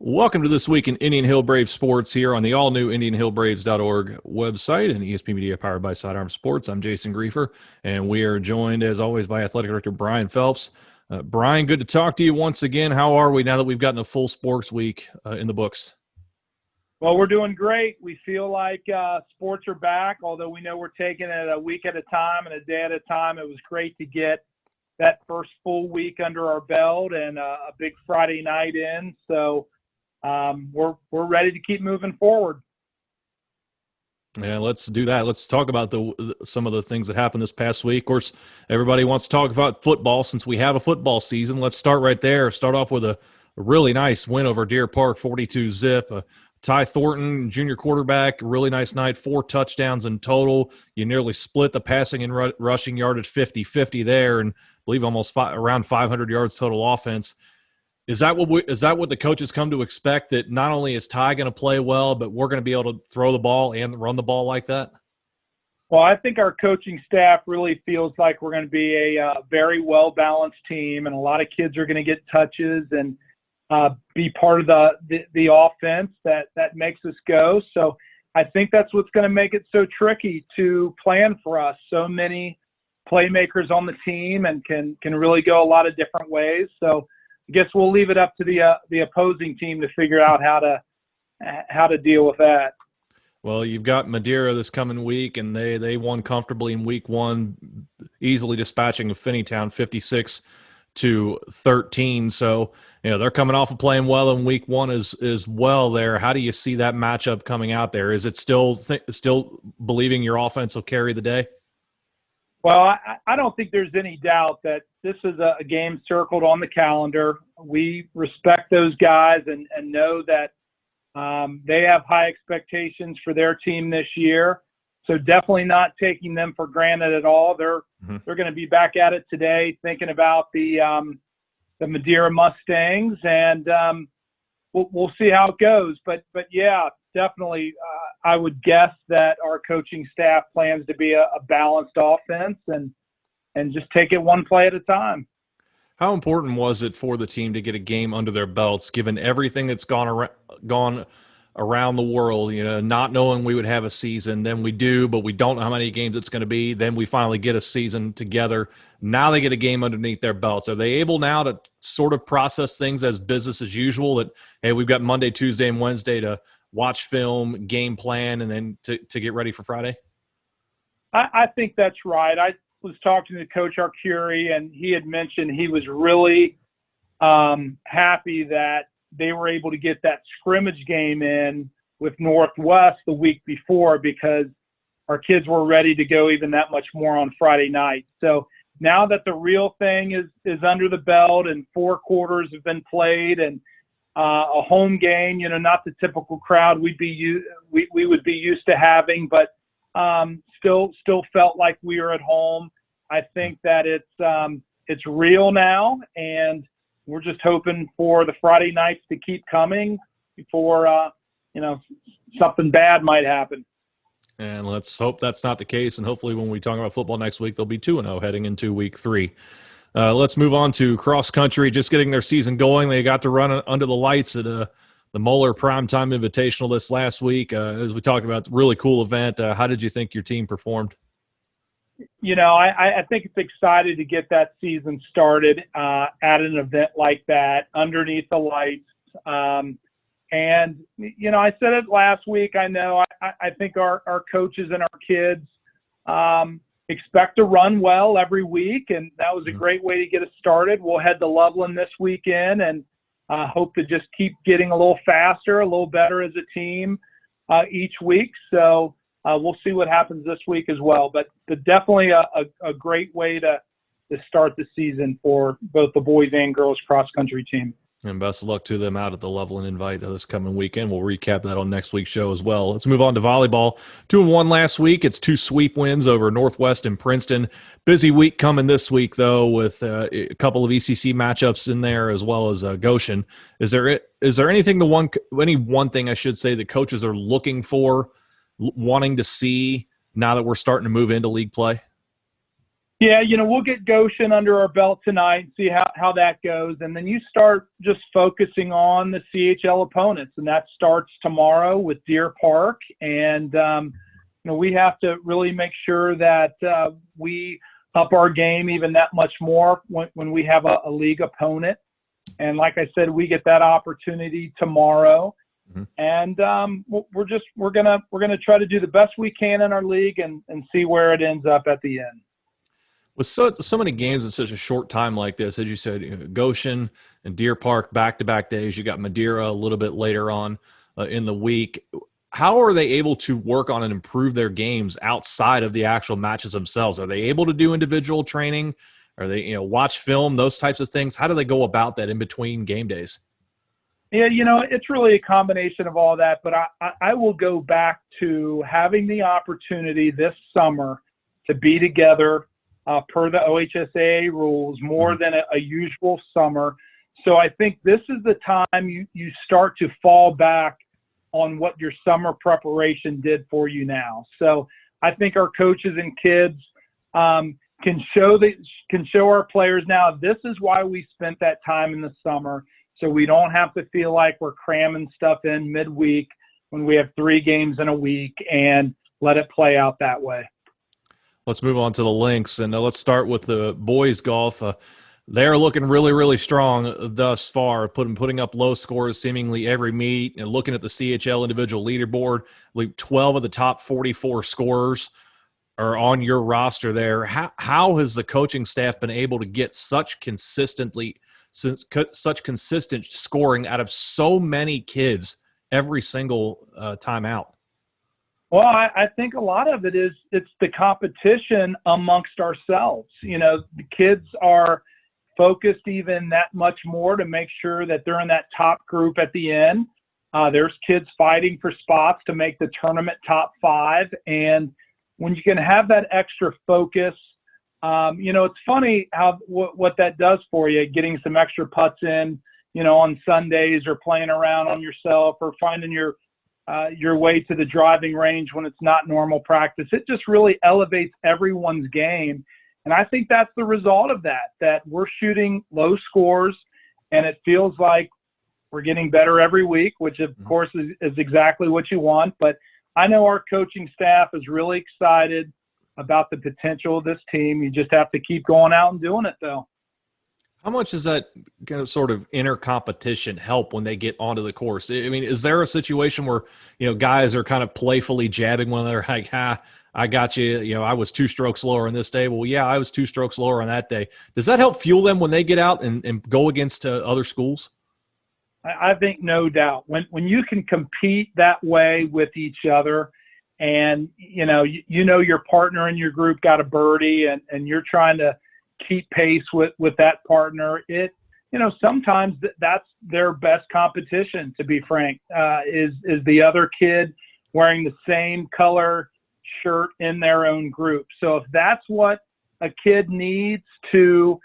Welcome to This Week in Indian Hill Brave Sports here on the all-new IndianHillBraves.org website and ESP Media powered by Sidearm Sports. I'm Jason Griefer, and we are joined, as always, by Athletic Director Brian Phelps. Brian, good to talk to you once again. How are we now that we've gotten a full sports week in the books? Well, we're doing great. We feel like sports are back, although we know we're taking it a week at a time and a day at a time. It was great to get that first full week under our belt and a big Friday night in. So we're ready to keep moving forward. Yeah, let's do that. Let's talk about some of the things that happened this past week. Of course, everybody wants to talk about football since we have a football season. Let's start right there. Start off with a really nice win over Deer Park, 42-zip. Ty Thornton, junior quarterback, really nice night, 4 touchdowns in total. You nearly split the passing and rushing yardage 50-50 there, and I believe almost around 500 yards total offense. Is that what the coaches come to expect, that not only is Ty going to play well, but we're going to be able to throw the ball and run the ball like that? Well, I think our coaching staff really feels like we're going to be a very well-balanced team, and a lot of kids are going to get touches and be part of the offense that makes us go. So I think that's what's going to make it so tricky to plan for us. So many playmakers on the team and can really go a lot of different ways. So I guess we'll leave it up to the opposing team to figure out how to deal with that. Well, you've got Madeira this coming week, and they won comfortably in week 1, easily dispatching of Finneytown 56-13. So, they're coming off of playing well in week 1 as well there. How do you see that matchup coming out there? Is it still believing your offense will carry the day? Well, I don't think there's any doubt that this is a game circled on the calendar. We respect those guys and know that they have high expectations for their team this year. So definitely not taking them for granted at all. They're going to be back at it today, thinking about the Madeira Mustangs, and we'll see how it goes. But yeah, definitely, I would guess that our coaching staff plans to be a balanced offense and just take it one play at a time. How important was it for the team to get a game under their belts, given everything that's gone around the world? Not knowing we would have a season, then we do, but we don't know how many games it's going to be. Then we finally get a season together. Now they get a game underneath their belts. Are they able now to sort of process things as business as usual, that, hey, we've got Monday, Tuesday, and Wednesday to watch film, game plan, and then to get ready for Friday? I think that's right. I was talking to Coach Arcuri, and he had mentioned he was really happy that they were able to get that scrimmage game in with Northwest the week before, because our kids were ready to go even that much more on Friday night. So now that the real thing is under the belt and 4 quarters have been played and a home game, not the typical crowd we would be used to having, but still felt like we were at home. I think that it's real now, and we're just hoping for the Friday nights to keep coming before something bad might happen. And let's hope that's not the case. And hopefully when we talk about football next week, they'll be 2-0 heading into week 3. Let's move on to cross country, just getting their season going. They got to run under the lights at the Moeller Primetime Invitational this last week. As we talked about, really cool event. How did you think your team performed? I think it's excited to get that season started at an event like that underneath the lights. And I said it last week. I know I think our coaches and our kids expect to run well every week, and that was a great way to get us started. We'll head to Loveland this weekend and hope to just keep getting a little faster, a little better as a team each week. So we'll see what happens this week as well. But definitely a great way to start the season for both the boys and girls cross-country team. And best of luck to them out at the Loveland Invite this coming weekend. We'll recap that on next week's show as well. Let's move on to volleyball. 2-1 last week. It's 2 sweep wins over Northwest and Princeton. Busy week coming this week, though, with a couple of ECC matchups in there as well as Goshen. Is there anything any one thing I should say that coaches are looking for, wanting to see now that we're starting to move into league play? Yeah, we'll get Goshen under our belt tonight and see how that goes. And then you start just focusing on the CHL opponents, and that starts tomorrow with Deer Park. And, we have to really make sure that we up our game even that much more when we have a league opponent. And like I said, we get that opportunity tomorrow. Mm-hmm. And we're gonna try to do the best we can in our league and see where it ends up at the end. With so many games in such a short time like this, as you said, Goshen and Deer Park back-to-back days. You got Madeira a little bit later on in the week. How are they able to work on and improve their games outside of the actual matches themselves? Are they able to do individual training? Are they, watch film, those types of things? How do they go about that in between game days? Yeah, it's really a combination of all that. But I will go back to having the opportunity this summer to be together per the OHSAA rules more than a usual summer. So I think this is the time you start to fall back on what your summer preparation did for you now. So I think our coaches and kids can show our players now, this is why we spent that time in the summer. So we don't have to feel like we're cramming stuff in midweek when we have 3 games in a week, and let it play out that way. Let's move on to the Lynx, and let's start with the boys golf. They're looking really, really strong thus far, putting up low scores seemingly every meet. And looking at the CHL individual leaderboard, like 12 of the top 44 scorers are on your roster there. How has the coaching staff been able to get such consistent scoring out of so many kids every single time out? Well, I think a lot of it's the competition amongst ourselves. The kids are focused even that much more to make sure that they're in that top group at the end. There's kids fighting for spots to make the tournament top 5. And when you can have that extra focus, it's funny what that does for you, getting some extra putts in, on Sundays, or playing around on yourself, or finding your way to the driving range when it's not normal practice. It just really elevates everyone's game. And I think that's the result of that we're shooting low scores, and it feels like we're getting better every week, which of course is exactly what you want. But I know our coaching staff is really excited about the potential of this team. You just have to keep going out and doing it, though. How much does that kind of sort of inner competition help when they get onto the course? I mean, is there a situation where, guys are kind of playfully jabbing one another, like, I got you, I was 2 strokes lower on this day. Well, yeah, I was 2 strokes lower on that day. Does that help fuel them when they get out and go against other schools? I think no doubt. When you can compete that way with each other, and, your partner in your group got a birdie, and you're trying to keep pace with that partner, sometimes that's their best competition, to be frank, is the other kid wearing the same color shirt in their own group. So if that's what a kid needs to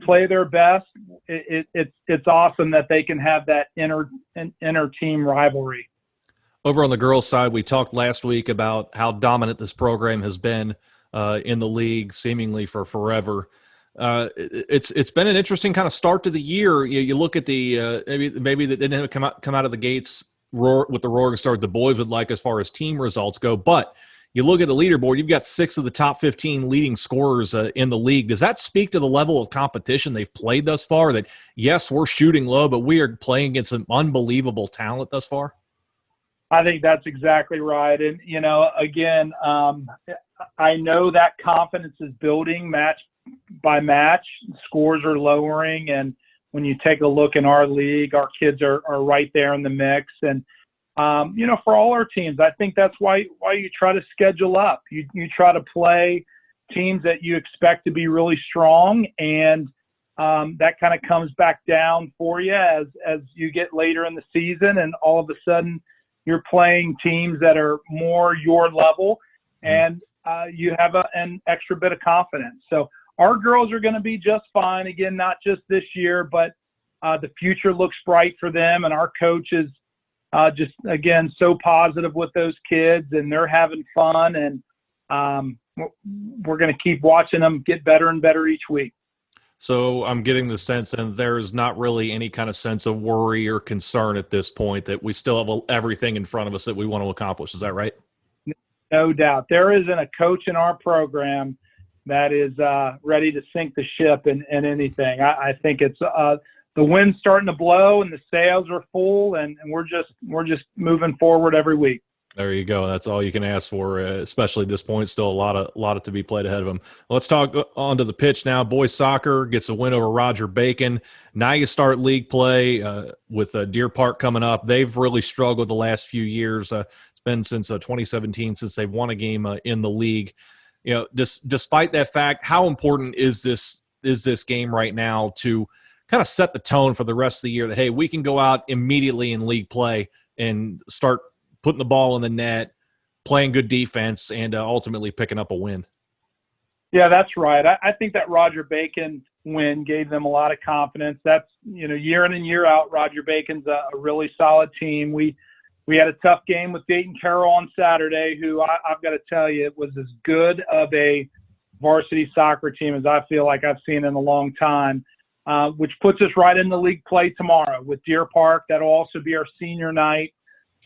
play their best, it's awesome that they can have that inner team rivalry. Over on the girls' side, we talked last week about how dominant this program has been in the league, seemingly for forever. It's been an interesting kind of start to the year. You look at the maybe that didn't come out of the gates with the roaring start the boys would like as far as team results go, but you look at the leaderboard, you've got 6 of the top 15 leading scorers in the league. Does that speak to the level of competition they've played thus far? That yes, we're shooting low, but we are playing against some unbelievable talent thus far. I think that's exactly right. And, again, I know that confidence is building match by match. Scores are lowering. And when you take a look in our league, our kids are right there in the mix. And, for all our teams, I think that's why you try to schedule up. You try to play teams that you expect to be really strong. And that kind of comes back down for you as you get later in the season, and all of a sudden you're playing teams that are more your level, and you have an extra bit of confidence. So our girls are going to be just fine. Again, not just this year, but the future looks bright for them. And our coach is just, again, so positive with those kids, and they're having fun. And, we're going to keep watching them get better and better each week. So I'm getting the sense that there's not really any kind of sense of worry or concern at this point, that we still have everything in front of us that we want to accomplish. Is that right? No doubt. There isn't a coach in our program that is ready to sink the ship in anything. I think it's the wind's starting to blow and the sails are full, and we're just moving forward every week. There you go. That's all you can ask for, especially at this point. Still a lot to be played ahead of them. Let's talk onto the pitch now. Boys soccer gets a win over Roger Bacon. Now you start league play with Deer Park coming up. They've really struggled the last few years. It's been since 2017 since they've won a game in the league. You know, despite that fact, how important is this game right now to kind of set the tone for the rest of the year that, hey, we can go out immediately in league play and start putting the ball in the net, playing good defense, and ultimately picking up a win? Yeah, that's right. I think that Roger Bacon win gave them a lot of confidence. That's, year in and year out, Roger Bacon's a really solid team. We had a tough game with Dayton Carroll on Saturday, who I've got to tell you, it was as good of a varsity soccer team as I feel like I've seen in a long time, which puts us right in the league play tomorrow with Deer Park. That'll also be our senior night.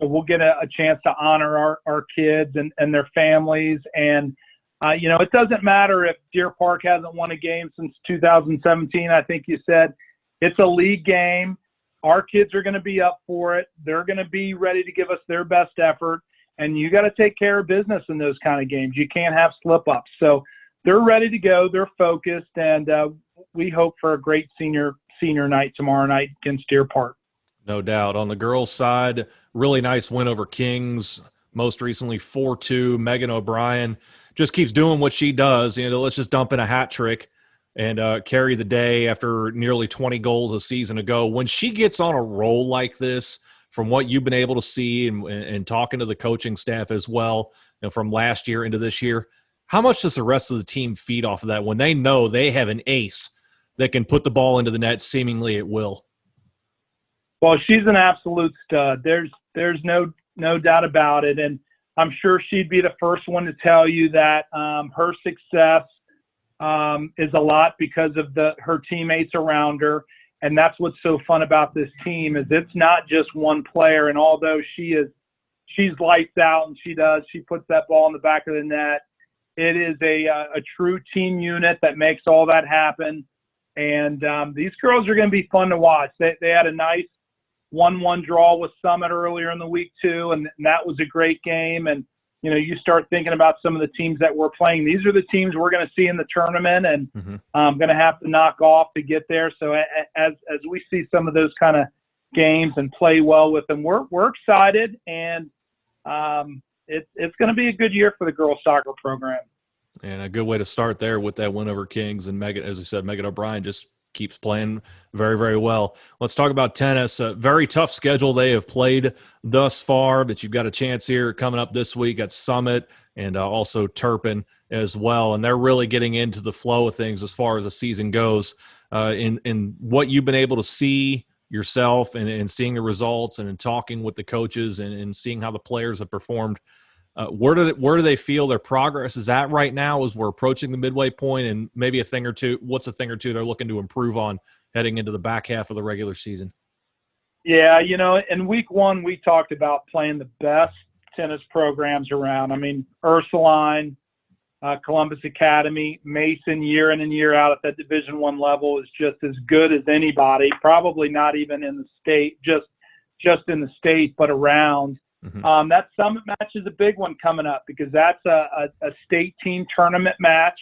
So we'll get a chance to honor our kids and their families. And, it doesn't matter if Deer Park hasn't won a game since 2017. I think you said it's a league game. Our kids are going to be up for it. They're going to be ready to give us their best effort. And you got to take care of business in those kind of games. You can't have slip-ups. So they're ready to go. They're focused. And we hope for a great senior night tomorrow night against Deer Park. No doubt. On the girls' side, really nice win over Kings, most recently 4-2. Megan O'Brien just keeps doing what she does. Let's just dump in a hat trick and carry the day after nearly 20 goals a season ago. When she gets on a roll like this, from what you've been able to see and talking to the coaching staff as well, from last year into this year, how much does the rest of the team feed off of that when they know they have an ace that can put the ball into the net seemingly at will? Well, she's an absolute stud. There's no doubt about it. And I'm sure she'd be the first one to tell you that her success is a lot because of her teammates around her. And that's what's so fun about this team is it's not just one player. And although she's lights out and she puts that ball in the back of the net, it is a true team unit that makes all that happen. And these girls are going to be fun to watch. They had a nice 1-1 draw with Summit earlier in the week too, and that was a great game. And you start thinking about some of the teams that we're playing. These are the teams we're going to see in the tournament, and going to have to knock off to get there. So as we see some of those kind of games and play well with them, we're excited, and it's going to be a good year for the girls soccer program. And a good way to start there with that win over Kings. And Megan, as we said, Megan O'Brien just keeps playing very, very well. Let's talk about tennis. A very tough schedule they have played thus far, but you've got a chance here coming up this week at Summit and also Turpin as well. And they're really getting into the flow of things as far as the season goes. In what you've been able to see yourself and seeing the results and in talking with the coaches and seeing how the players have performed, where do they feel their progress is at right now as we're approaching the midway point, and maybe what's a thing or two they're looking to improve on heading into the back half of the regular season? Yeah, in week one, we talked about playing the best tennis programs around. I mean, Ursuline, Columbus Academy, Mason, year in and year out at that Division I level is just as good as anybody, probably not even in the state, just in the state, but around. That Summit match is a big one coming up because that's a state team tournament match,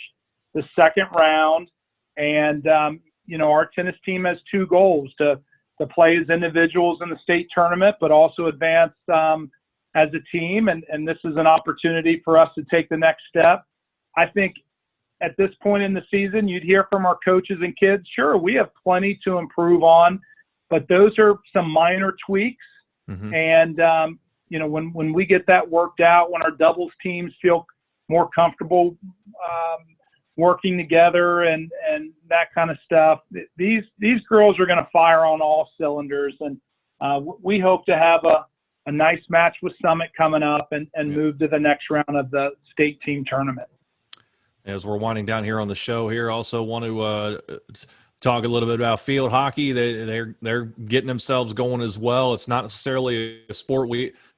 the second round. And, our tennis team has two goals to play as individuals in the state tournament, but also advance as a team. And this is an opportunity for us to take the next step. I think at this point in the season, you'd hear from our coaches and kids, sure, we have plenty to improve on, but those are some minor tweaks. And, when we get that worked out, when our doubles teams feel more comfortable working together and that kind of stuff, these girls are going to fire on all cylinders. And we hope to have a nice match with Summit coming up and move to the next round of the state team tournament. As we're winding down here on the show here, also want to talk a little bit about field hockey. They're getting themselves going as well. It's not necessarily a sport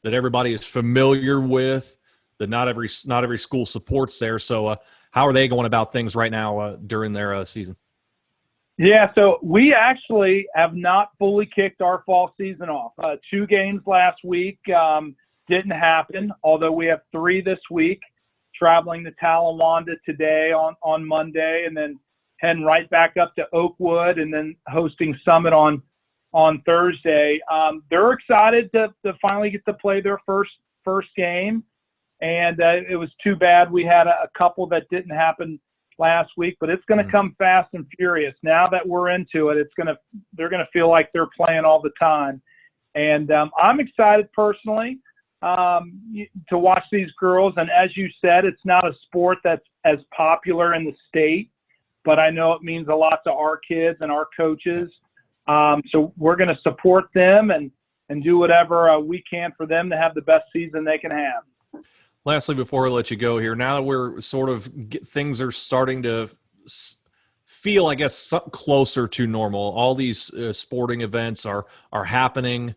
that everybody is familiar with, that not every school supports there. So how are they going about things right now during their season? Yeah, so we actually have not fully kicked our fall season off. 2 games last week didn't happen, although we have 3 this week, traveling to Talawanda today on Monday, and then heading right back up to Oakwood, and then hosting Summit on Thursday. They're excited to finally get to play their first game, and it was too bad we had a couple that didn't happen last week, but it's going to come fast and furious. Now that we're into it, they're going to feel like they're playing all the time. And I'm excited personally to watch these girls. And as you said, it's not a sport that's as popular in the state, but I know it means a lot to our kids and our coaches. So we're going to support them and do whatever we can for them to have the best season they can have. Lastly, before I let you go here, now that we're things are starting to feel, I guess, closer to normal. All these sporting events are happening.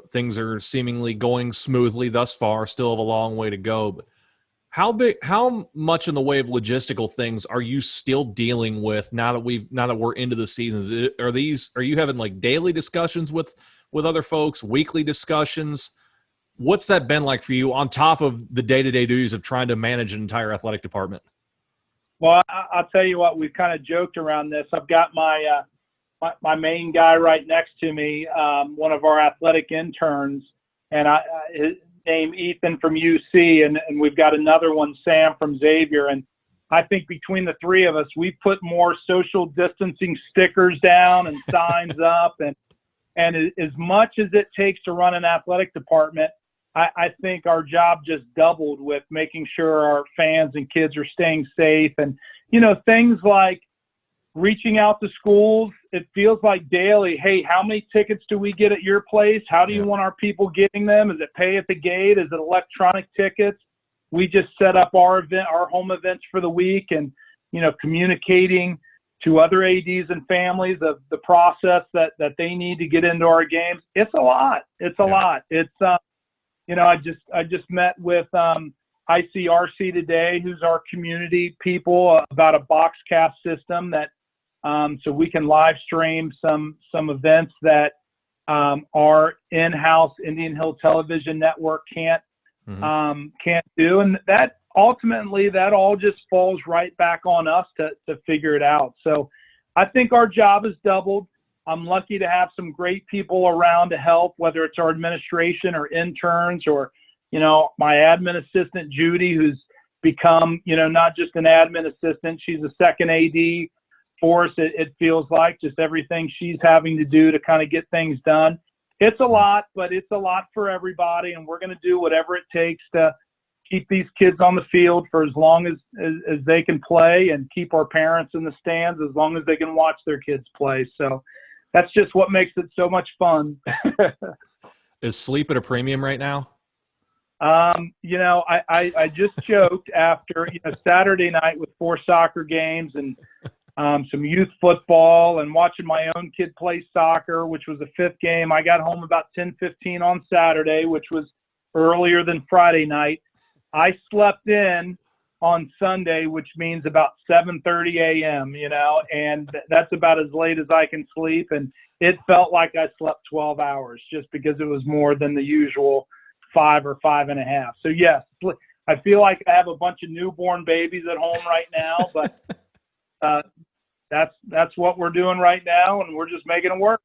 Things are seemingly going smoothly thus far. Still have a long way to go. But how much in the way of logistical things are you still dealing with now that we're into the season? Are you having like daily discussions with other folks, weekly discussions? What's that been like for you on top of the day-to-day duties of trying to manage an entire athletic department? Well, I'll tell you what, we've kind of joked around this. I've got my main guy right next to me, one of our athletic interns, and his name Ethan from UC, and we've got another one, Sam from Xavier. And I think between the 3 of us, we put more social distancing stickers down and signs up, and as much as it takes to run an athletic department, I think our job just doubled with making sure our fans and kids are staying safe. And, things like reaching out to schools, it feels like daily, hey, how many tickets do we get at your place? How do you want our people getting them? Is it pay at the gate? Is it electronic tickets? We just set up our home events for the week, and, communicating to other ADs and families of the process that they need to get into our games. It's a lot. It's a lot. It's, I just met with ICRC today, who's our community people, about a BoxCast system that so we can live stream some events that our in-house Indian Hill Television Network can't do, and that ultimately that all just falls right back on us to figure it out. So I think our job is doubled. I'm lucky to have some great people around to help, whether it's our administration or interns or, my admin assistant, Judy, who's become, not just an admin assistant, she's a second AD for us. It feels like just everything she's having to do to kind of get things done. It's a lot, but it's a lot for everybody. And we're going to do whatever it takes to keep these kids on the field for as long as they can play, and keep our parents in the stands as long as they can watch their kids play. So that's just what makes it so much fun. Is sleep at a premium right now? I just joked after Saturday night with 4 soccer games and some youth football and watching my own kid play soccer, which was the 5th game. I got home about 10:15 on Saturday, which was earlier than Friday night. I slept in on Sunday, which means about 7:30 a.m., and that's about as late as I can sleep. And it felt like I slept 12 hours just because it was more than the usual 5 or 5.5. So yes, I feel like I have a bunch of newborn babies at home right now, but that's what we're doing right now, and we're just making it work.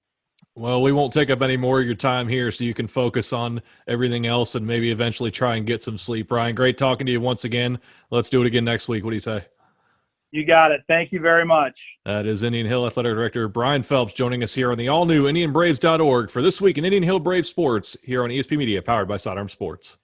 Well, we won't take up any more of your time here, so you can focus on everything else and maybe eventually try and get some sleep. Brian, great talking to you once again. Let's do it again next week. What do you say? You got it. Thank you very much. That is Indian Hill Athletic Director Brian Phelps joining us here on the all-new IndianBraves.org for This Week in Indian Hill Brave Sports here on ESP Media, powered by Sidearm Sports.